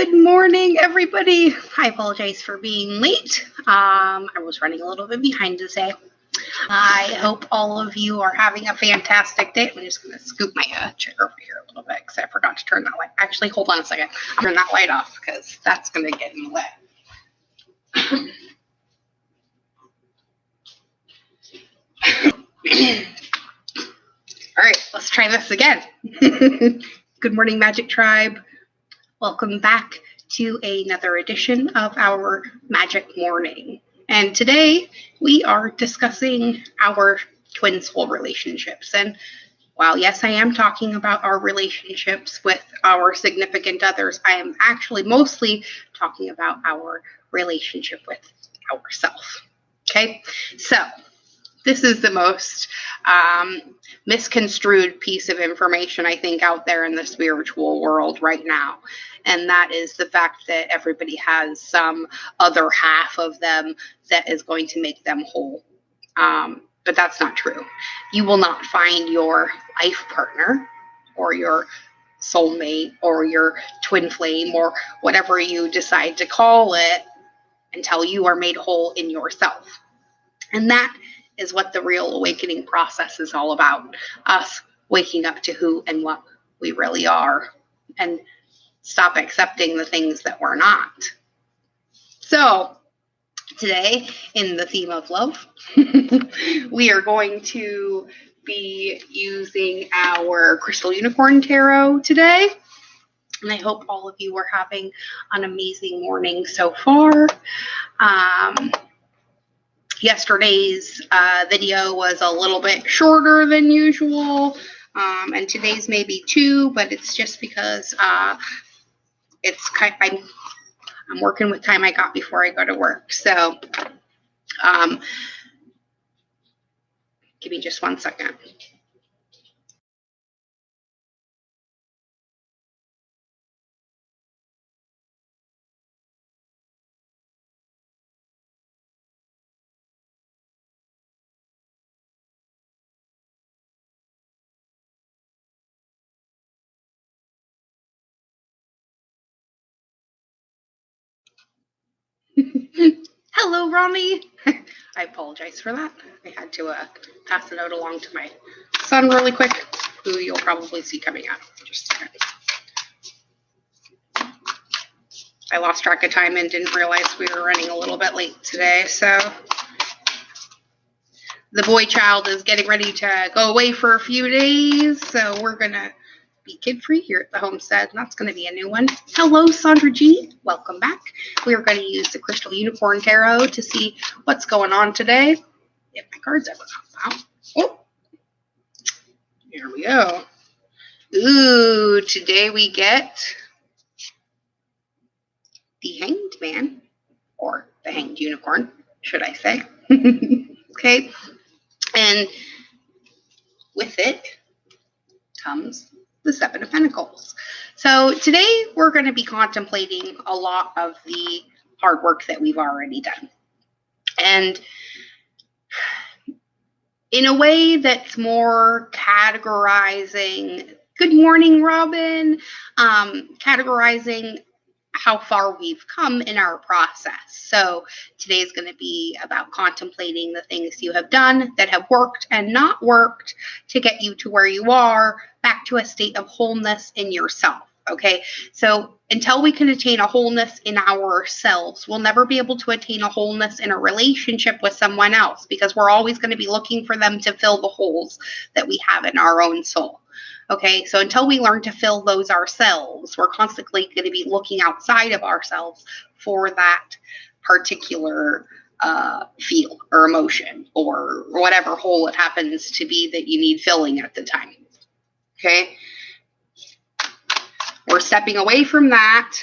Good morning, everybody. I apologize for being late. I was running a little bit behind today. I hope all of you are having a fantastic day. I'm just going to scoop my chair over here a little bit because I forgot to turn that light. Actually, hold on a second. I'll turn that light off because that's going to get in the way. All right, let's try this again. Good morning, Magic Tribe. Welcome back to another edition of our Magic Morning. And today we are discussing our twin soul relationships. And while yes, I am talking about our relationships with our significant others, I am actually mostly talking about our relationship with ourselves. Okay, so this is the most misconstrued piece of information I think out there in the spiritual world right now. And that is the fact that everybody has some other half of them that is going to make them whole. But that's not true. You will not find your life partner or your soulmate or your twin flame or whatever you decide to call it until you are made whole in yourself. And that is what the real awakening process is all about. Us waking up to who and what we really are and stop accepting the things that we're not. So today, in the theme of love, we are going to be using our Crystal Unicorn Tarot today. And I hope all of you are having an amazing morning so far. Yesterday's video was a little bit shorter than usual, and today's maybe 2, but it's just because I'm working with time I got before I go to work. So give me just 1 second. Hello, Ronnie. I apologize for that. I had to pass a note along to my son really quick, who you'll probably see coming out in just a second. I lost track of time and didn't realize we were running a little bit late today. So the boy child is getting ready to go away for a few days. So we're going to be kid-free here at the homestead. And that's going to be a new one. Hello, Sandra G. Welcome back. We are going to use the Crystal Unicorn Tarot to see what's going on today. If my cards ever come out. Oh, here we go. Ooh, today we get the Hanged Man, or the Hanged Unicorn, should I say. Okay, and with it comes the Seven of Pentacles. So today we're going to be contemplating a lot of the hard work that we've already done. And in a way that's more categorizing, good morning, Robin, categorizing how far we've come in our process. So today is going to be about contemplating the things you have done that have worked and not worked to get you to where you are, back to a state of wholeness in yourself. Okay, so until we can attain a wholeness in ourselves, we'll never be able to attain a wholeness in a relationship with someone else, because we're always going to be looking for them to fill the holes that we have in our own soul. Okay, so until we learn to fill those ourselves, we're constantly going to be looking outside of ourselves for that particular feel or emotion or whatever hole it happens to be that you need filling at the time. Okay, we're stepping away from that.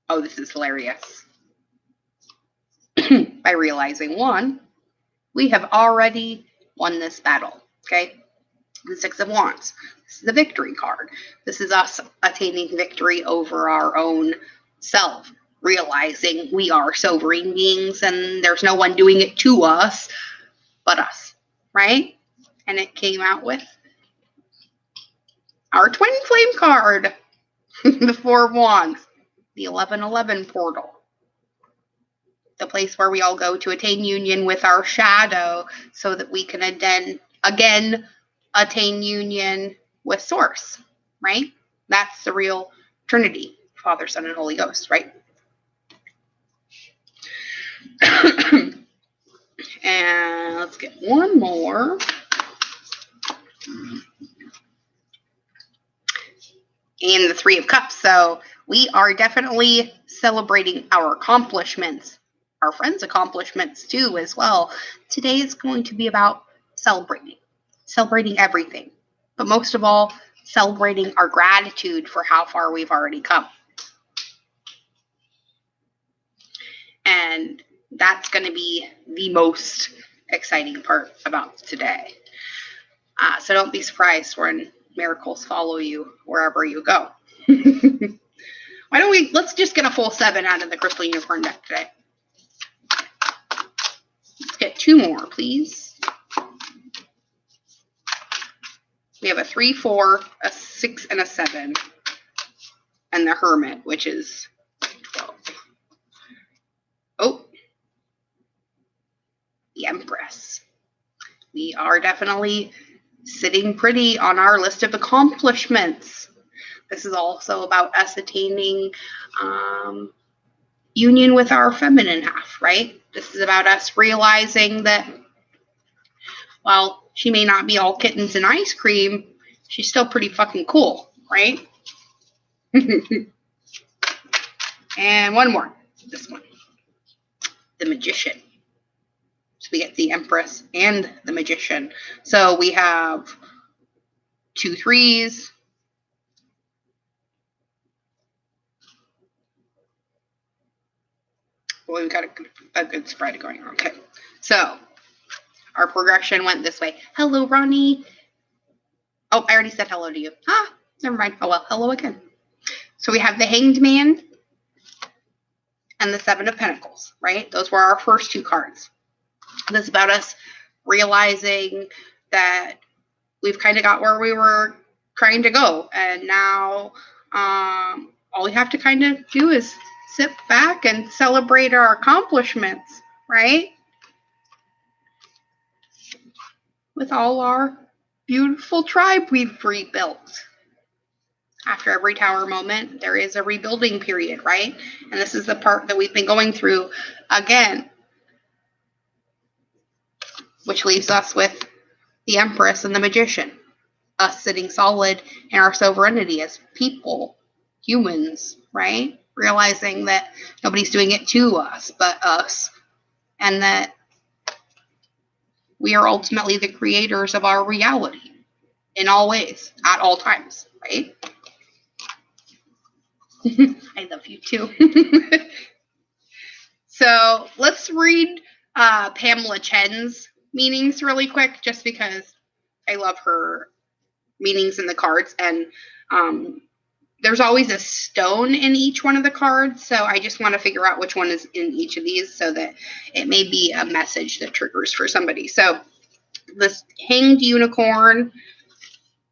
Oh, this is hilarious. By realizing, one, we have already won this battle. Okay, the Six of Wands. This is the victory card. This is us attaining victory over our own self, realizing we are sovereign beings and there's no one doing it to us but us, right? And it came out with our twin flame card. The Four of Wands, the 1111 portal, the place where we all go to attain union with our shadow so that we can again attain union with Source, right? That's the real Trinity, Father, Son, and Holy Ghost, right? And let's get one more. And the Three of Cups. So we are definitely celebrating our accomplishments, our friends' accomplishments too, as well. Today is going to be about celebrating everything, but most of all, celebrating our gratitude for how far we've already come. And that's going to be the most exciting part about today. So don't be surprised when miracles follow you wherever you go. Let's just get a full 7 out of the Crystal Unicorn deck today. Let's get 2 more, please. We have a 3, 4, a 6, and a 7. And the Hermit, which is 12. Oh, the Empress. We are definitely sitting pretty on our list of accomplishments. This is also about us attaining union with our feminine half, right? This is about us realizing that while she may not be all kittens and ice cream, she's still pretty fucking cool, right? And one more. This one. The Magician. So we get the Empress and the Magician. So we have 2 3s. Well, we've got a good spread going on. Okay. So our progression went this way. Hello, Ronnie. Oh, I already said hello to you. Never mind. Oh, well, hello again. So we have the Hanged Man and the 7 of Pentacles, right? Those were our first 2 cards. This is about us realizing that we've kind of got where we were trying to go. And now all we have to kind of do is sit back and celebrate our accomplishments, right? With all our beautiful tribe we've rebuilt. After every tower moment, there is a rebuilding period, right? And this is the part that we've been going through again, which leaves us with the Empress and the Magician, us sitting solid in our sovereignty as people, humans, right? Realizing that nobody's doing it to us but us, and that we are ultimately the creators of our reality in all ways, at all times, right? I love you too. So let's read Pamela Chen's meanings really quick, just because I love her meanings in the cards. And there's always a stone in each one of the cards, so I just want to figure out which one is in each of these so that it may be a message that triggers for somebody. So this Hanged Unicorn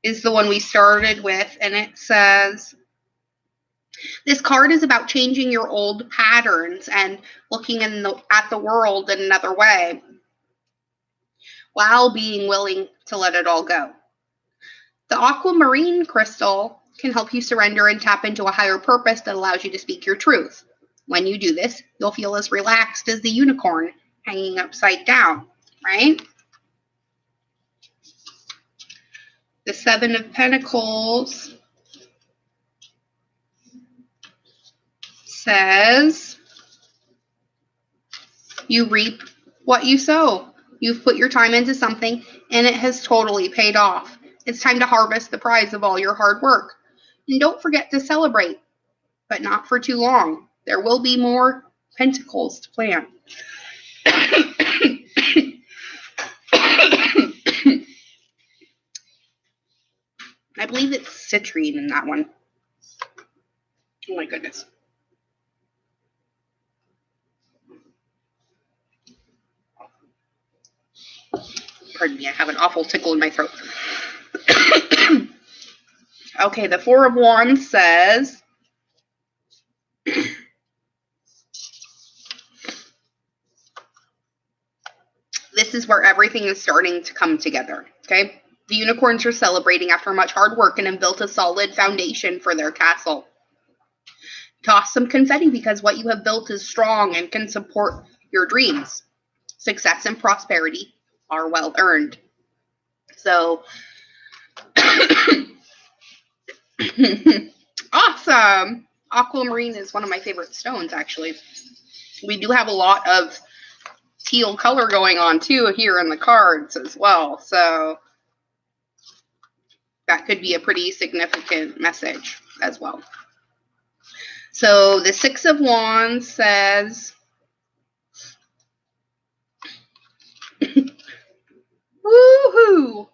is the one we started with, and it says, this card is about changing your old patterns and looking at the world in another way while being willing to let it all go. The aquamarine crystal can help you surrender and tap into a higher purpose that allows you to speak your truth. When you do this, you'll feel as relaxed as the unicorn hanging upside down, right? The 7 of Pentacles says, you reap what you sow. You've put your time into something, and it has totally paid off. It's time to harvest the prize of all your hard work. And don't forget to celebrate, but not for too long. There will be more pentacles to plant. I believe it's citrine in that one. Oh my goodness. Pardon me, I have an awful tickle in my throat. Okay, the Four of Wands says, this is where everything is starting to come together, okay? The unicorns are celebrating after much hard work and have built a solid foundation for their castle. Toss some confetti because what you have built is strong and can support your dreams. Success and prosperity are well earned. So, awesome! Aquamarine is one of my favorite stones, actually. We do have a lot of teal color going on, too, here in the cards as well. So, that could be a pretty significant message as well. So, the Six of Wands says, woohoo!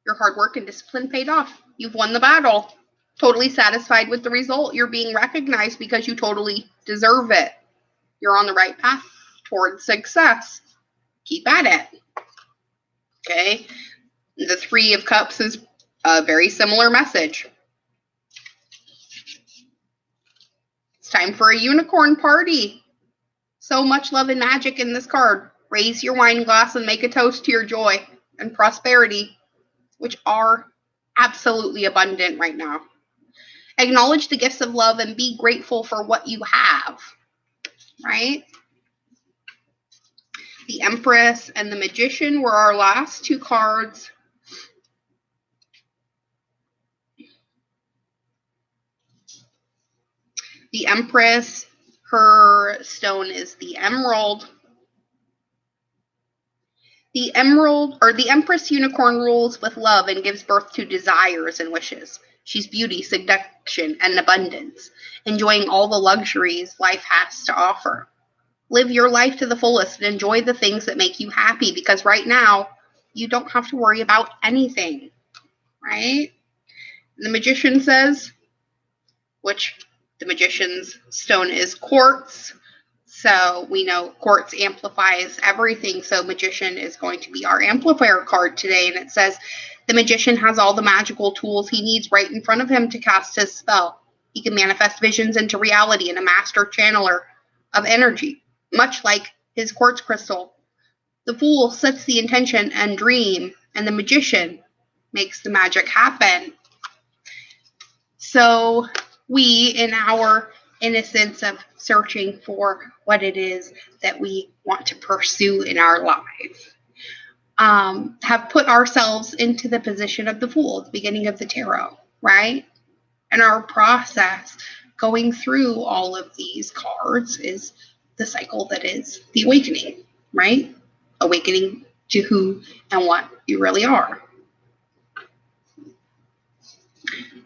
Your hard work and discipline paid off. You've won the battle. Totally satisfied with the result. You're being recognized because you totally deserve it. You're on the right path towards success. Keep at it. Okay? The Three of Cups is a very similar message. It's time for a unicorn party. So much love and magic in this card. Raise your wine glass and make a toast to your joy and prosperity, which are absolutely abundant right now. Acknowledge the gifts of love and be grateful for what you have, right? The Empress and the Magician were our last two cards. The Empress, her stone is the emerald. The Empress unicorn rules with love and gives birth to desires and wishes. She's beauty, seduction, and abundance, enjoying all the luxuries life has to offer. Live your life to the fullest and enjoy the things that make you happy, because right now, you don't have to worry about anything, right? The Magician says, which the Magician's stone is quartz. So we know quartz amplifies everything. So Magician is going to be our amplifier card today. And it says, the Magician has all the magical tools he needs right in front of him to cast his spell. He can manifest visions into reality and a master channeler of energy, much like his quartz crystal. The Fool sets the intention and dream, and the Magician makes the magic happen. So we, in our innocence of searching for what it is that we want to pursue in our life, have put ourselves into the position of the Fool at the beginning of the tarot, right? And our process going through all of these cards is the cycle that is the awakening, right? Awakening to who and what you really are.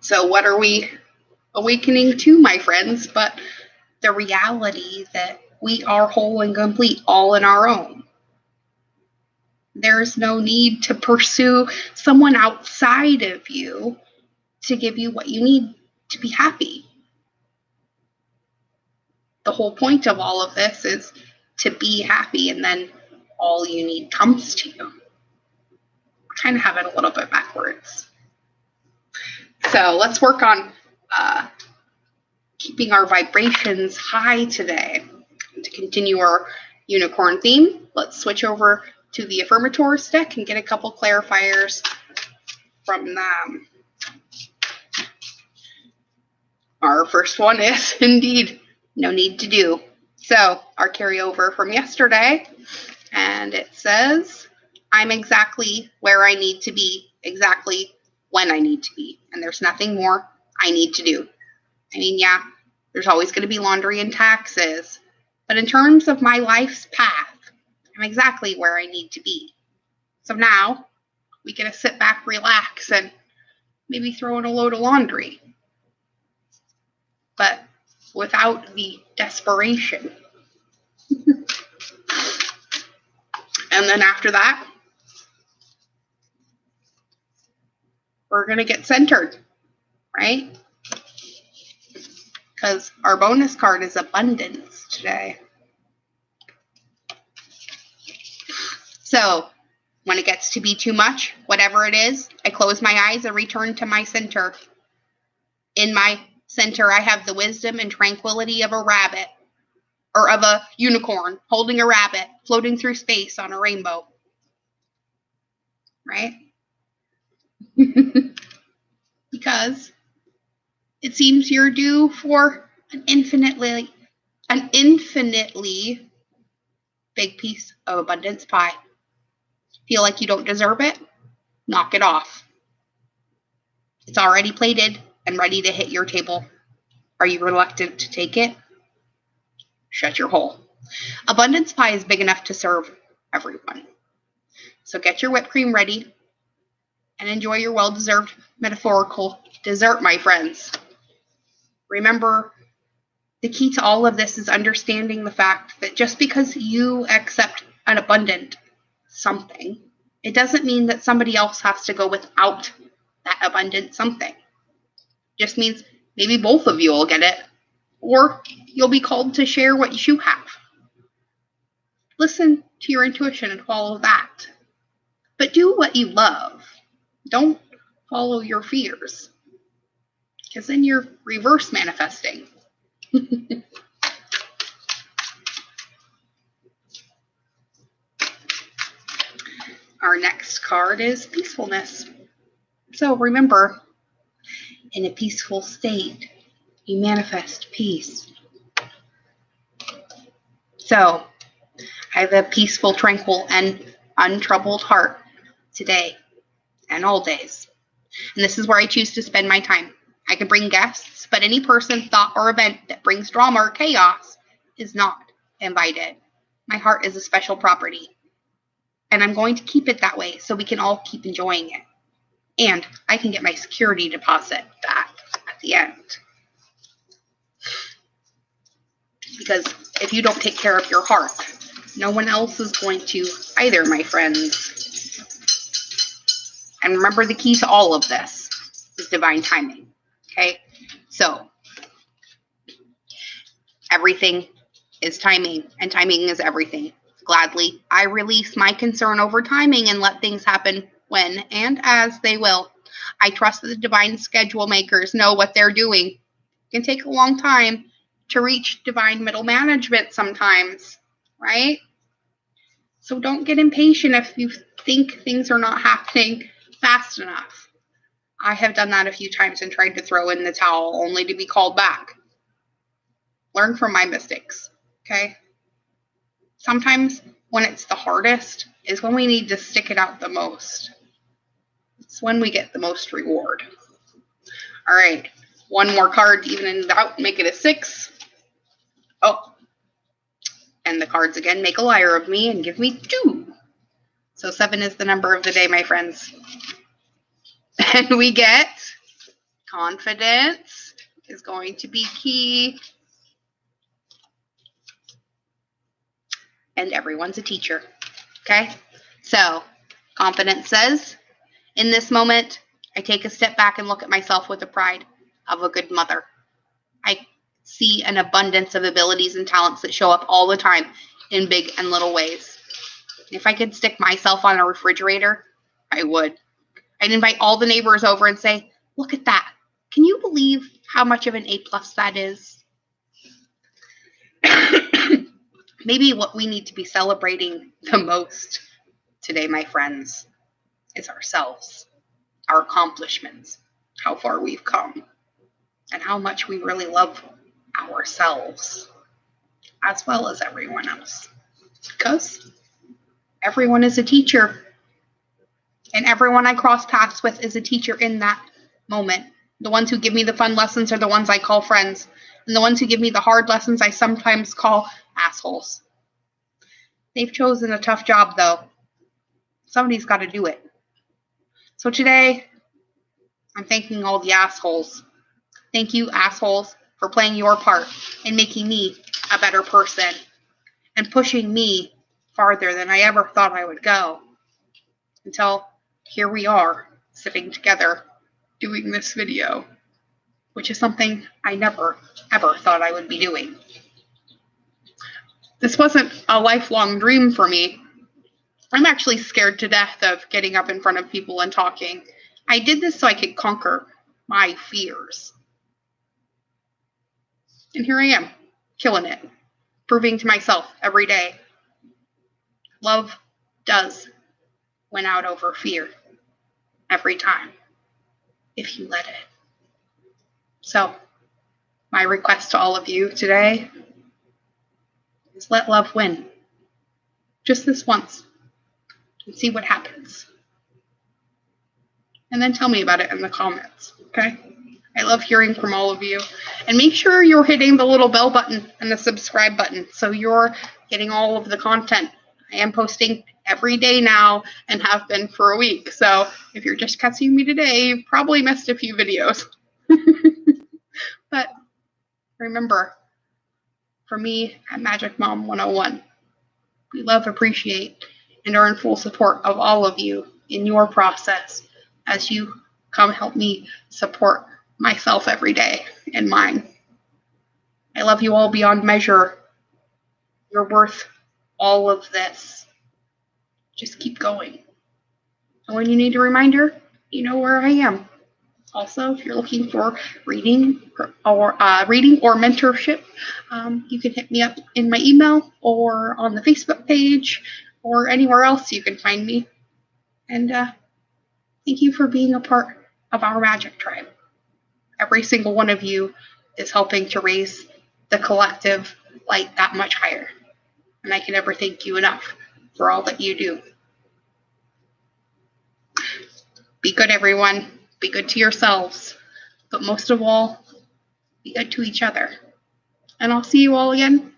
So what are we awakening to, my friends, but the reality that we are whole and complete all in our own. There's no need to pursue someone outside of you to give you what you need to be happy. The whole point of all of this is to be happy, and then all you need comes to you. I kind of have it a little bit backwards. So let's work on keeping our vibrations high today. To continue our unicorn theme, let's switch over to the Affirmators deck and get a couple clarifiers from them. Our first one is indeed no need to do. So our carryover from yesterday, and it says, I'm exactly where I need to be, exactly when I need to be, and there's nothing more I need to do. I mean, yeah, there's always going to be laundry and taxes, but in terms of my life's path, I'm exactly where I need to be. So now we get to sit back, relax, and maybe throw in a load of laundry, but without the desperation. And then after that, we're going to get centered, right? Because our bonus card is abundance today. So when it gets to be too much, whatever it is, I close my eyes and return to my center. In my center, I have the wisdom and tranquility of a rabbit, or of a unicorn holding a rabbit floating through space on a rainbow. Right? Because it seems you're due for an infinitely big piece of abundance pie. Feel like you don't deserve it? Knock it off. It's already plated and ready to hit your table. Are you reluctant to take it? Shut your hole. Abundance pie is big enough to serve everyone. So get your whipped cream ready and enjoy your well-deserved metaphorical dessert, my friends. Remember, the key to all of this is understanding the fact that just because you accept an abundant something, it doesn't mean that somebody else has to go without that abundant something. It just means maybe both of you will get it, or you'll be called to share what you have. Listen to your intuition and follow that. But do what you love. Don't follow your fears, because then you're reverse manifesting. Our next card is peacefulness. So remember, in a peaceful state, you manifest peace. So I have a peaceful, tranquil, and untroubled heart today and all days. And this is where I choose to spend my time. I can bring guests, but any person, thought, or event that brings drama or chaos is not invited. My heart is a special property, and I'm going to keep it that way so we can all keep enjoying it. And I can get my security deposit back at the end. Because if you don't take care of your heart, no one else is going to either, my friends. And remember, the key to all of this is divine timing. Okay? So, everything is timing, and timing is everything. Gladly, I release my concern over timing and let things happen when and as they will. I trust that the divine schedule makers know what they're doing. It can take a long time to reach divine middle management sometimes, right? So don't get impatient if you think things are not happening fast enough. I have done that a few times and tried to throw in the towel only to be called back. Learn from my mistakes, okay? Sometimes when it's the hardest is when we need to stick it out the most. It's when we get the most reward. All right, one more card to even it out, make it a 6. Oh, and the cards again make a liar of me and give me 2. So 7 is the number of the day, my friends. And we get confidence is going to be key. And everyone's a teacher. Okay? So, confidence says, in this moment, I take a step back and look at myself with the pride of a good mother. I see an abundance of abilities and talents that show up all the time in big and little ways. If I could stick myself on a refrigerator, I would. I'd invite all the neighbors over and say, look at that. Can you believe how much of an A+ that is? Maybe what we need to be celebrating the most today, my friends, is ourselves, our accomplishments, how far we've come, and how much we really love ourselves, as well as everyone else. Because everyone is a teacher, and everyone I cross paths with is a teacher in that moment. The ones who give me the fun lessons are the ones I call friends, and the ones who give me the hard lessons I sometimes call assholes. They've chosen a tough job, though. Somebody's got to do it. So today, I'm thanking all the assholes. Thank you, assholes, for playing your part in making me a better person and pushing me farther than I ever thought I would go. Until here we are, sitting together, doing this video, which is something I never, ever thought I would be doing. This wasn't a lifelong dream for me. I'm actually scared to death of getting up in front of people and talking. I did this so I could conquer my fears. And here I am, killing it, proving to myself every day love does win out over fear every time if you let it. So, my request to all of you today is let love win. Just this once and see what happens. And then tell me about it in the comments, okay? I love hearing from all of you. And make sure you're hitting the little bell button and the subscribe button so you're getting all of the content. I am posting every day now and have been for a week. So if you're just catching me today, you've probably missed a few videos. But remember, for me at Magic Mom 101, we love, appreciate, and are in full support of all of you in your process as you come help me support myself every day and mine. I love you all beyond measure. You're worth all of this. Just keep going. And when you need a reminder, you know where I am. Also, if you're looking for reading or mentorship, you can hit me up in my email or on the Facebook page or anywhere else you can find me. And thank you for being a part of our magic tribe. Every single one of you is helping to raise the collective light that much higher. And I can never thank you enough for all that you do. Be good, everyone. Be good to yourselves. But most of all, be good to each other. And I'll see you all again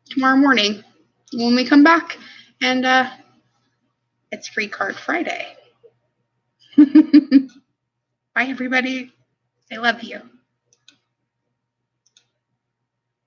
tomorrow morning when we come back. And it's Free Card Friday. Bye, everybody. I love you.